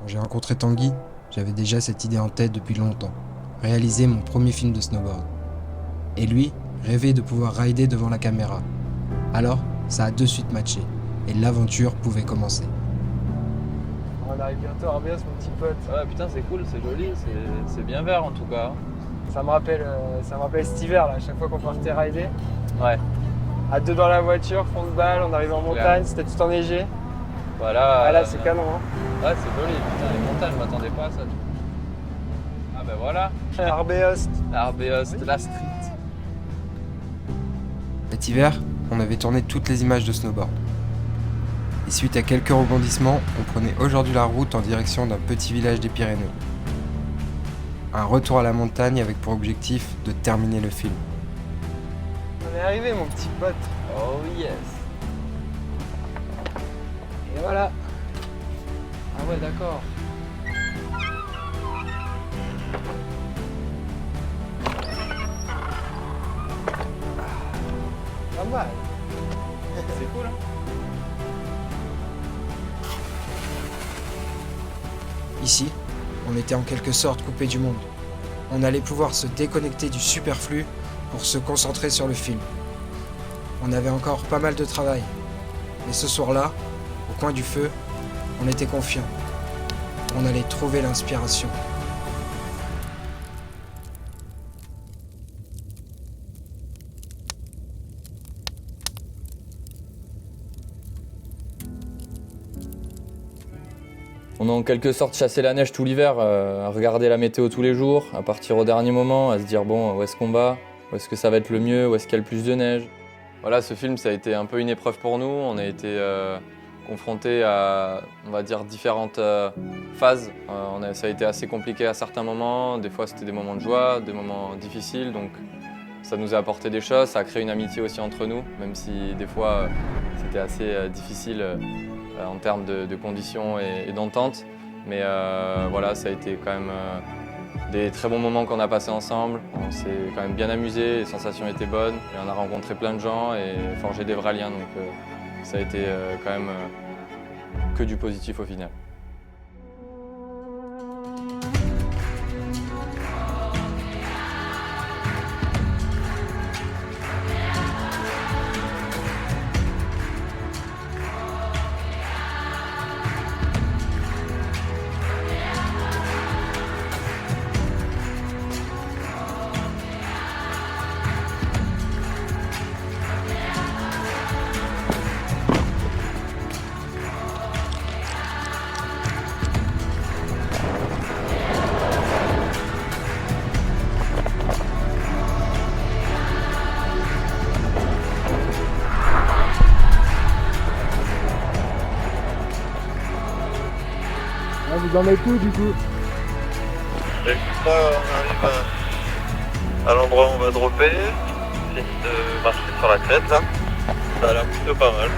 Quand j'ai rencontré Tanguy, j'avais déjà cette idée en tête depuis longtemps. Réaliser mon premier film de snowboard. Et lui, rêvait de pouvoir rider devant la caméra. Alors, ça a de suite matché. Et l'aventure pouvait commencer. On arrive bientôt à Arbeos, mon petit pote. Ouais, putain, c'est cool, c'est joli, c'est bien vert en tout cas. Ça me rappelle cet hiver, là, à chaque fois qu'on partait rider. Ouais, À deux dans la voiture, fond de balle, on arrive en montagne, c'était tout enneigé. voilà. Ah là, c'est canon, hein. Ouais, c'est joli, putain, les montagnes, je m'attendais pas à ça. Ah ben voilà, Arbeos. Arbeos, la street. Cet hiver, on avait tourné toutes les images de snowboard. Et suite à quelques rebondissements, on prenait aujourd'hui la route en direction d'un petit village des Pyrénées. Un retour à la montagne avec pour objectif de terminer le film. On est arrivé, mon petit pote. Oh yes. Et voilà. Ah ouais, d'accord. Pas mal. C'est cool, hein. Ici, on était en quelque sorte coupé du monde. On allait pouvoir se déconnecter du superflu pour se concentrer sur le film. On avait encore pas mal de travail. Mais ce soir-là, au coin du feu, on était confiants. On allait trouver l'inspiration. On a en quelque sorte chassé la neige tout l'hiver, à regarder la météo tous les jours, à partir au dernier moment, à se dire bon, où est-ce qu'on va, où est-ce que ça va être le mieux, où est-ce qu'il y a le plus de neige. Voilà, ce film, ça a été un peu une épreuve pour nous. On a été confrontés à, on va dire, différentes phases. Ça a été assez compliqué à certains moments. Des fois, c'était des moments de joie, des moments difficiles. Donc, ça nous a apporté des choses. Ça a créé une amitié aussi entre nous, même si des fois, c'était assez difficile en termes de conditions et d'entente. Mais voilà, ça a été quand même des très bons moments qu'on a passés ensemble. On s'est quand même bien amusé, les sensations étaient bonnes. Et on a rencontré plein de gens et forgé des vrais liens. Donc ça a été quand même que du positif au final. Là, vous en êtes où, du coup? Et là, on arrive à l'endroit où on va dropper. On finit de marcher sur la crête là. Ça a l'air plutôt pas mal.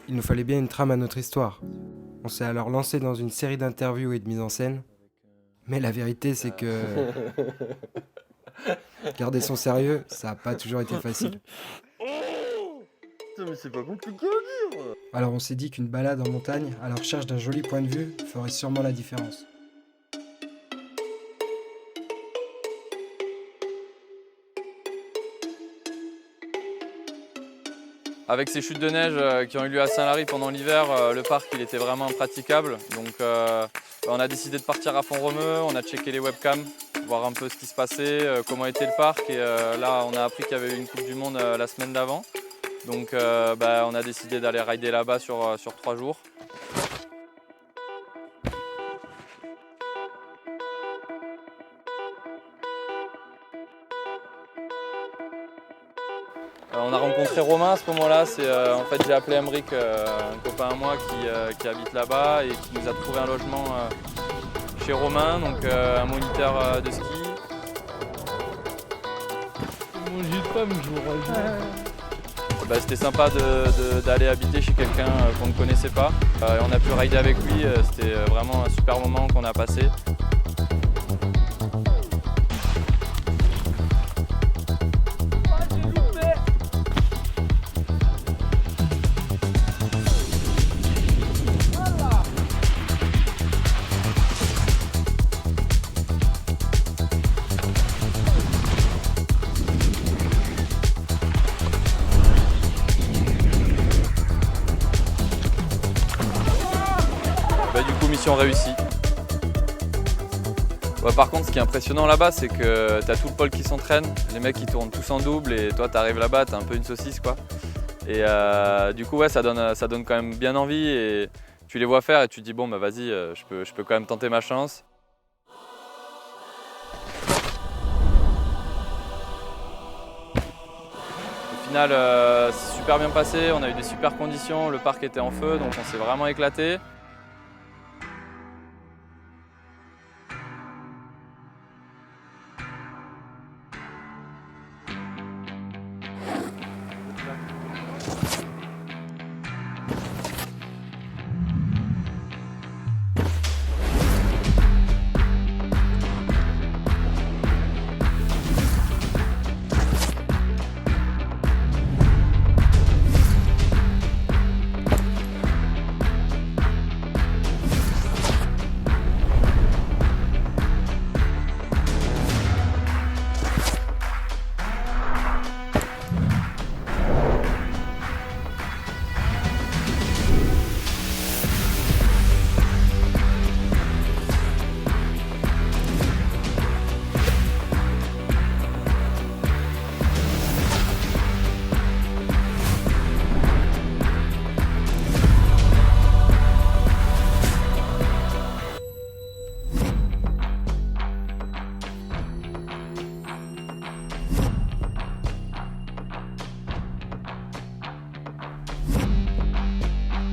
Il nous fallait bien une trame à notre histoire. On s'est alors lancé dans une série d'interviews et de mise en scène. Mais la vérité, c'est que garder son sérieux, ça n'a pas toujours été facile. Putain, mais c'est pas compliqué à dire. Alors on s'est dit qu'une balade en montagne, à la recherche d'un joli point de vue, ferait sûrement la différence. Avec ces chutes de neige qui ont eu lieu à Saint-Lary pendant l'hiver, le parc il était vraiment impraticable. Donc on a décidé de partir à Font-Romeu, on a checké les webcams, voir un peu ce qui se passait, comment était le parc. Et là on a appris qu'il y avait eu une Coupe du Monde la semaine d'avant. Donc on a décidé d'aller rider là-bas sur 3 jours. On a rencontré Romain à ce moment-là. En fait, j'ai appelé Emeric, un copain à moi qui habite là-bas et qui nous a trouvé un logement chez Romain, donc un moniteur de ski. Mon jus de pomme, je vous rejoins. C'était sympa d'aller habiter chez quelqu'un qu'on ne connaissait pas. Et on a pu rider avec lui, c'était vraiment un super moment qu'on a passé. Du coup, mission réussie. Ouais, par contre, ce qui est impressionnant là-bas, c'est que tu as tout le pôle qui s'entraîne, les mecs qui tournent tous en double et toi tu arrives là-bas, tu es un peu une saucisse quoi. Et du coup, ouais, ça donne quand même bien envie et tu les vois faire et tu te dis bon, bah vas-y, je peux quand même tenter ma chance. Au final, c'est super bien passé, on a eu des super conditions, le parc était en feu, donc on s'est vraiment éclaté.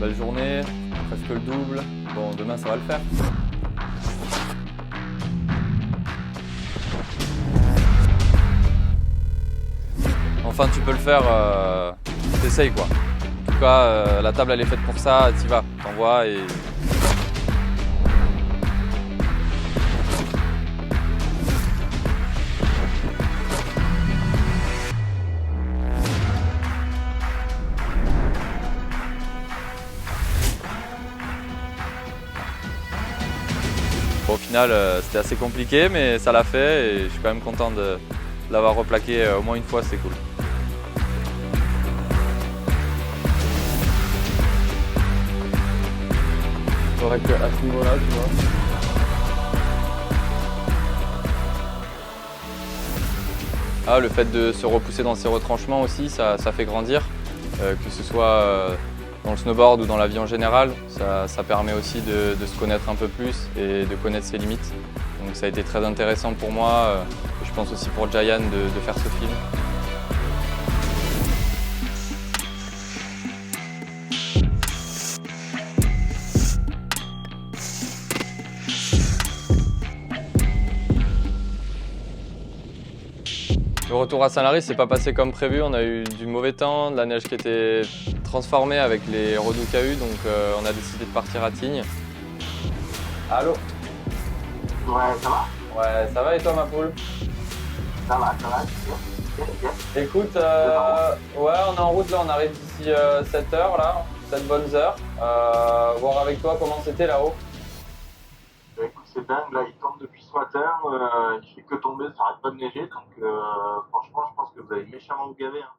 Belle journée, presque le double. Bon, demain ça va le faire. Enfin, tu peux le faire, t'essayes quoi. En tout cas, la table elle est faite pour ça, t'y vas, t'envoies et... Bon, au final, c'était assez compliqué, mais ça l'a fait et je suis quand même content de l'avoir replaqué au moins une fois, c'est cool. C'est vrai qu'à ce niveau-là, tu vois. Ah, le fait de se repousser dans ses retranchements aussi, ça fait grandir, que ce soit dans le snowboard ou dans la vie en général. Ça permet aussi de se connaître un peu plus et de connaître ses limites. Donc ça a été très intéressant pour moi, et je pense aussi pour Giant de faire ce film. Le retour à Saint-Lary, c'est pas passé comme prévu. On a eu du mauvais temps, de la neige qui était transformée avec les redoux qu'il y a eu, donc on a décidé de partir à Tignes. Allô? Ouais, ça va? Ouais, ça va et toi ma poule? Ça va, bien. Écoute, ouais, on est en route là, on arrive d'ici 7 heures là, 7 bonnes heures. Voir avec toi comment c'était là-haut. Bah, écoute, c'est dingue, là, il tombe depuis ce matin, il fait que tomber, ça arrête pas de neiger, donc franchement, je pense que vous allez méchamment vous gaver. Hein.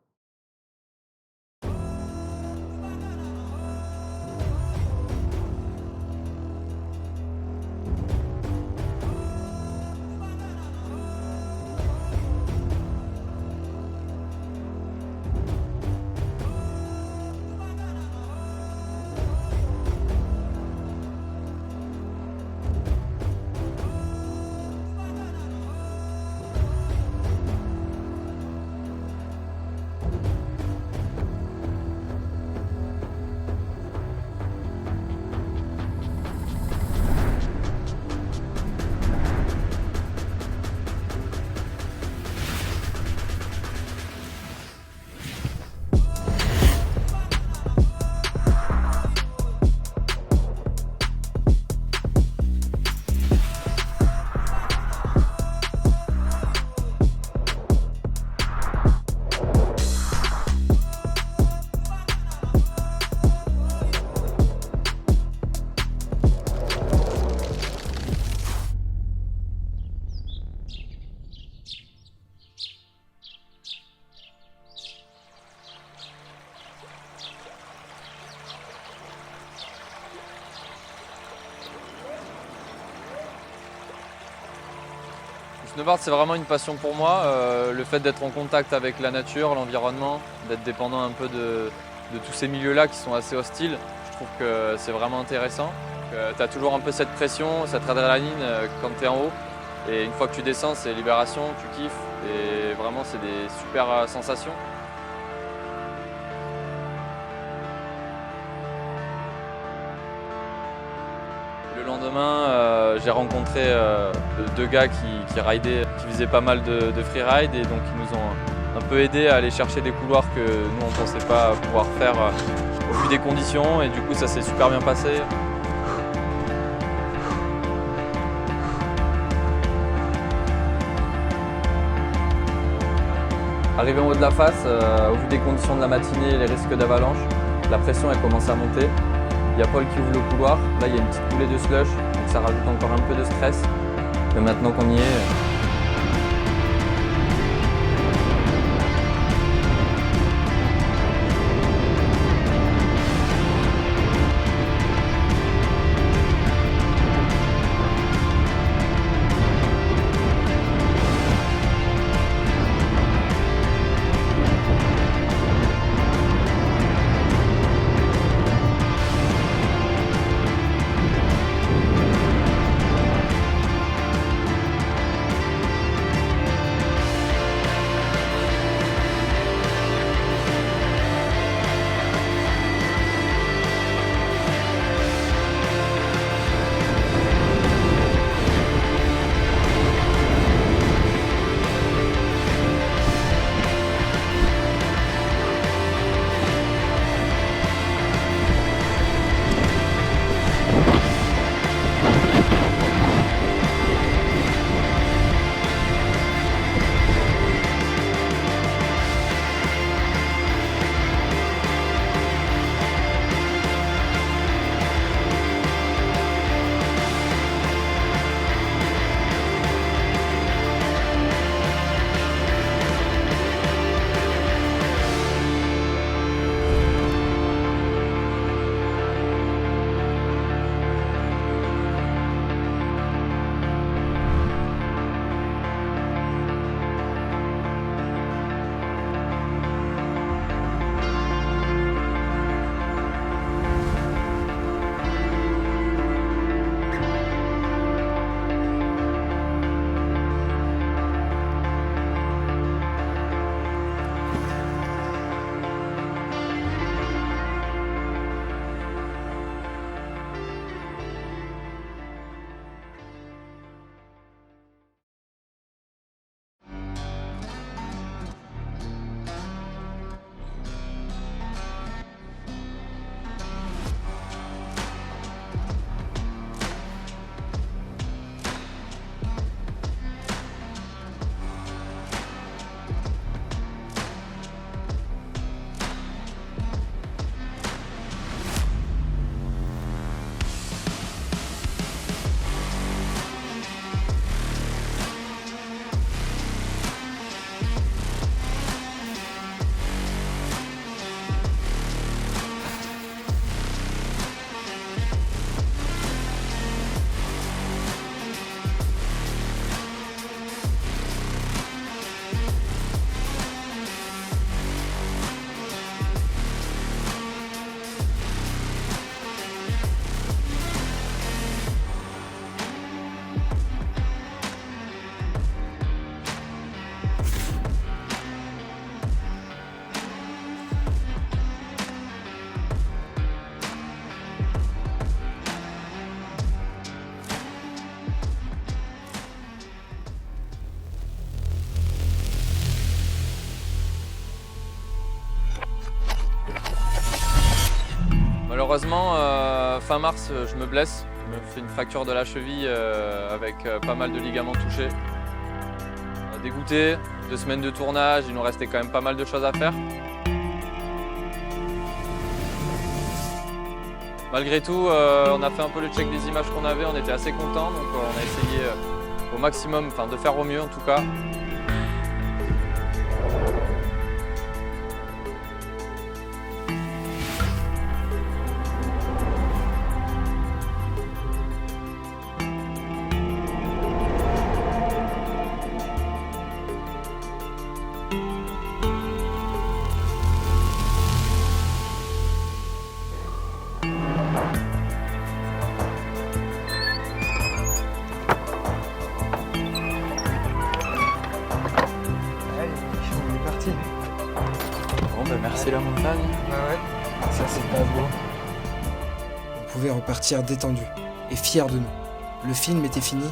snowboard, c'est vraiment une passion pour moi. Le fait d'être en contact avec la nature, l'environnement, d'être dépendant un peu de tous ces milieux-là qui sont assez hostiles, je trouve que c'est vraiment intéressant. Tu as toujours un peu cette pression, cette adrénaline quand tu es en haut. Et une fois que tu descends, c'est libération, tu kiffes. Et vraiment, c'est des super sensations. Le lendemain, j'ai rencontré deux gars qui ridaient, qui faisaient pas mal de freeride et donc ils nous ont un peu aidés à aller chercher des couloirs que nous on pensait pas pouvoir faire au vu des conditions et du coup ça s'est super bien passé. Arrivé en haut de la face, au vu des conditions de la matinée et les risques d'avalanche, la pression elle commence à monter. Il y a Paul qui ouvre le couloir, là il y a une petite coulée de slush, donc ça rajoute encore un peu de stress. Mais maintenant qu'on y est, malheureusement, fin mars, je me blesse. Je me fais une fracture de la cheville avec pas mal de ligaments touchés. Dégoûté, 2 semaines de tournage, il nous restait quand même pas mal de choses à faire. Malgré tout, on a fait un peu le check des images qu'on avait, on était assez contents, donc on a essayé au maximum, de faire au mieux en tout cas. Merci la montagne. Ouais. Ça, c'est pas beau. On pouvait repartir détendu et fiers de nous. Le film était fini,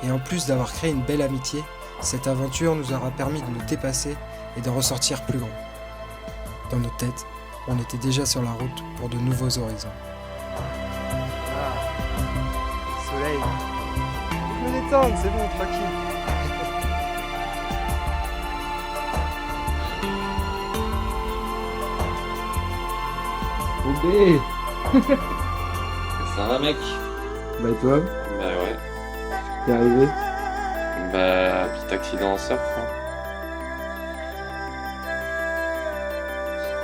et en plus d'avoir créé une belle amitié, cette aventure nous aura permis de nous dépasser et de ressortir plus grand. Dans nos têtes, on était déjà sur la route pour de nouveaux horizons. Soleil. Je me détendre, c'est bon, tranquille. Bébé. Ça va mec? Bah et toi? Bah ouais. T'es arrivé? Bah petit accident en surf. Hein.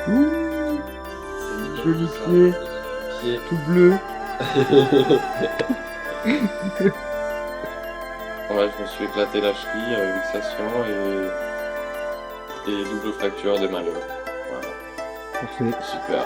Ouh, C'est joli ça. pied, Pied. tout bleu. Ouais, je me suis éclaté la cheville, luxation et double fracture de malheur. Voilà. Parfait. Super.